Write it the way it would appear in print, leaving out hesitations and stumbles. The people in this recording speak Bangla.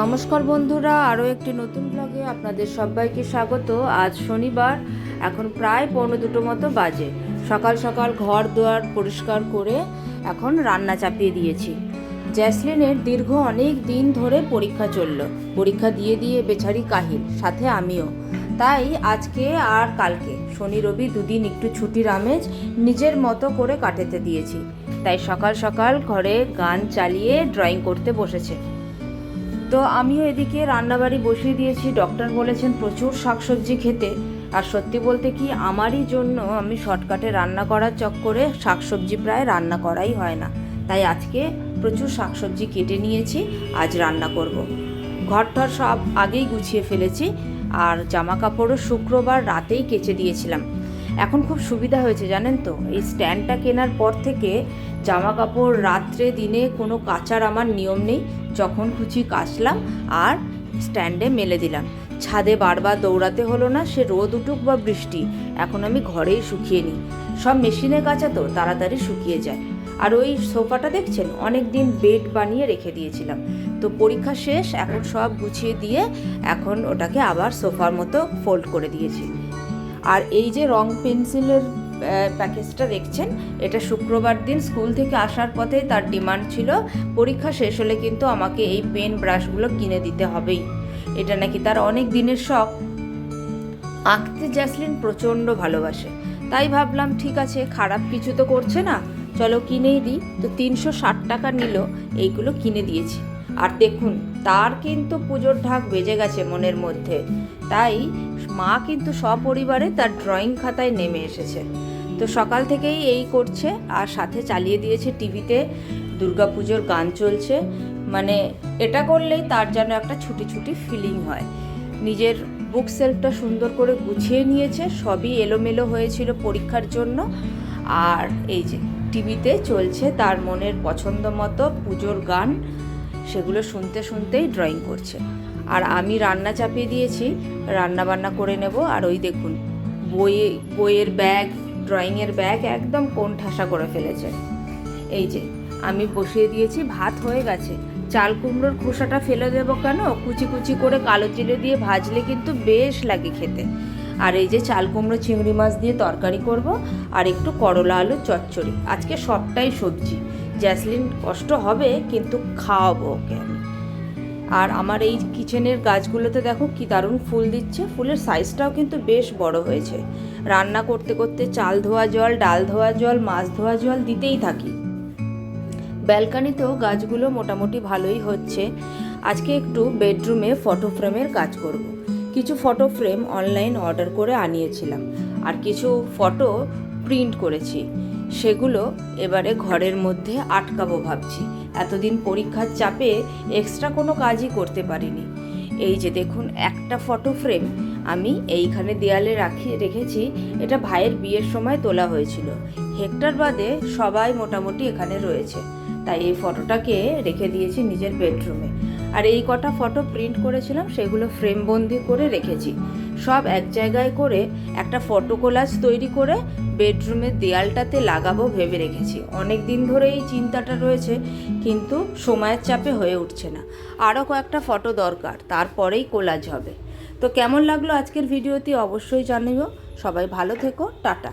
নমস্কার বন্ধুরা, আরও একটি নতুন ব্লগে আপনাদের সবাইকে স্বাগত। আজ শনিবার, এখন প্রায় 1:45 মতো বাজে। সকাল সকাল ঘর দুয়ার পরিষ্কার করে এখন রান্না চাপিয়ে দিয়েছি। জ্যাসলিনের দীর্ঘ অনেক দিন ধরে পরীক্ষা চলল। পরীক্ষা দিয়ে দিয়ে বেচারি কাহিল, সাথে আমিও। তাই আজকে আর কালকে শনি রবি দুদিন একটু ছুটির আমেজ নিজের মতো করে কাটাতে দিয়েছি। তাই সকাল সকাল ঘরে গান চালিয়ে ড্রয়িং করতে বসেছে। তো আমিও এদিকে রান্নাবাড়ি বসিয়ে দিয়েছি। ডক্টর বলেছেন প্রচুর শাকসবজি খেতে, আর সত্যি বলতে কি আমারই জন্য আমি শর্টকাটে রান্না করার চক্করে শাকসবজি প্রায় রান্না করাই হয় না। তাই আজকে প্রচুর শাকসবজি কেটে নিয়েছি, আজ রান্না করব। ঘরটার সব আগেই গুছিয়ে ফেলেছি, আর জামা কাপড়ও শুক্রবার রাতেই কেচে দিয়েছিলাম। এখন খুব সুবিধা হয়েছে জানেন তো, এই স্ট্যান্ডটা কেনার পর থেকে জামা কাপড় রাত্রে দিনে কোনো কাচার আমার নিয়ম নেই। যখন খুশি কাচলাম আর স্ট্যান্ডে মেলে দিলাম। ছাদে বারবার দৌড়াতে হলো না, সে রোদ উঠুক বা বৃষ্টি। এখন আমি ঘরেই শুকিয়ে নিই। সব মেশিনে কাচা তো তাড়াতাড়ি শুকিয়ে যায়। আর ওই সোফাটা দেখছেন, অনেক দিন বেড বানিয়ে রেখে দিয়েছিলাম। তো পরীক্ষা শেষ, এখন সব গুছিয়ে দিয়ে এখন ওটাকে আবার সোফার মতো ফোল্ড করে দিয়েছি। আর এই যে রং পেন্সিলের প্যাকেজটা দেখছেন, এটা শুক্রবার দিন স্কুল থেকে আসার পথে তার ডিমান্ড ছিল, পরীক্ষা শেষ হলে কিন্তু আমাকে এই পেন ব্রাশগুলো কিনে দিতে হবেই। এটা নাকি তার অনেক দিনের শখ। আঁকতে জ্যাসলিন প্রচণ্ড ভালোবাসে, তাই ভাবলাম ঠিক আছে, খারাপ কিছু তো করছে না, চলো কিনেই দিই। তো 360 টাকা নিল, এইগুলো কিনে দিয়েছি। আর দেখুন, তার কিন্তু পুজোর ঢাক বেজে গেছে মনের মধ্যে। তাই মা কিন্তু সপরিবারে তার ড্রয়িং খাতায় নেমে এসেছে। তো সকাল থেকেই এই করছে, আর সাথে চালিয়ে দিয়েছে টিভিতে দুর্গাপুজোর গান চলছে। মানে এটা করলেই তার যেন একটা ছুটি ছুটি ফিলিং হয়। নিজের বুক সেলফটা সুন্দর করে গুছিয়ে নিয়েছে, সবই এলোমেলো হয়েছিল পরীক্ষার জন্য। আর এই যে টিভিতে চলছে তার মনের পছন্দ মতো পুজোর গান, সেগুলো শুনতে শুনতেই ড্রয়িং করছে। আর আমি রান্না চাপিয়ে দিয়েছি, রান্না বান্না করে নেব। আর ওই দেখুন, বইয়ের ব্যাগ, ড্রয়িংয়ের ব্যাগ একদম কোণঠাসা করে ফেলেছে। এই যে আমি বসিয়ে দিয়েছি, ভাত হয়ে গেছে। চাল কুমড়োর খোসাটা ফেলে দেবো কেন, কুচি কুচি করে কালো জিরে দিয়ে ভাজলে কিন্তু বেশ লাগে খেতে। আর এই যে চাল কুমড়ো চিংড়ি মাছ দিয়ে তরকারি করব, আর একটু করলা আলুর চচ্চড়ি। আজকে সবটাই সবজি। জ্যাসলিন কষ্ট হবে, কিন্তু খাওয়াবো ওকে আমি। আর আমার এই কিচেনের গাছগুলোতে দেখো কি দারুণ ফুল দিচ্ছে। ফুলের সাইজটাও কিন্তু বেশ বড় হয়েছে। রান্না করতে করতে চাল ধোয়া জল, ডাল ধোয়া জল, মাছ ধোয়া জল দিতেই থাকি। ব্যালকানিতেও গাছগুলো মোটামুটি ভালোই হচ্ছে। আজকে একটু বেডরুমে ফটো ফ্রেমের কাজ করব। কিছু ফটো ফ্রেম অনলাইন অর্ডার করে আনিয়েছিলাম, আর কিছু ফটো প্রিন্ট করেছি। সেগুলো এবারে ঘরের মধ্যে আটকাবো ভাবছি। এতদিন পরীক্ষার চাপে এক্সট্রা কোনো কাজই করতে পারিনি। এই যে দেখুন, একটা ফটো ফ্রেম আমি এইখানে দেয়ালে রেখেছি। এটা ভাইয়ের বিয়ের সময় তোলা হয়েছিল। হেক্টর বাদে সবাই মোটামুটি এখানে রয়েছে, তাই এই ফটোটাকে রেখে দিয়েছি নিজের বেডরুমে। আর এই কটা ফটো প্রিন্ট করেছিলাম, সেগুলো ফ্রেম বন্দি করে রেখেছি। সব এক জায়গায় করে একটা ফটো কোলাজ তৈরি করে বেডরুমের দেয়ালটাতে লাগাবো ভেবে রেখেছি। অনেক দিন ধরে এই চিন্তাটা রয়েছে, কিন্তু সময়ের চাপে হয়ে উঠছে না। আরও কয়েকটা ফটো দরকার, তারপরেই কোলাজ হবে। তো কেমন লাগলো আজকের ভিডিওটি অবশ্যই জানিও। সবাই ভালো থেকো, টাটা।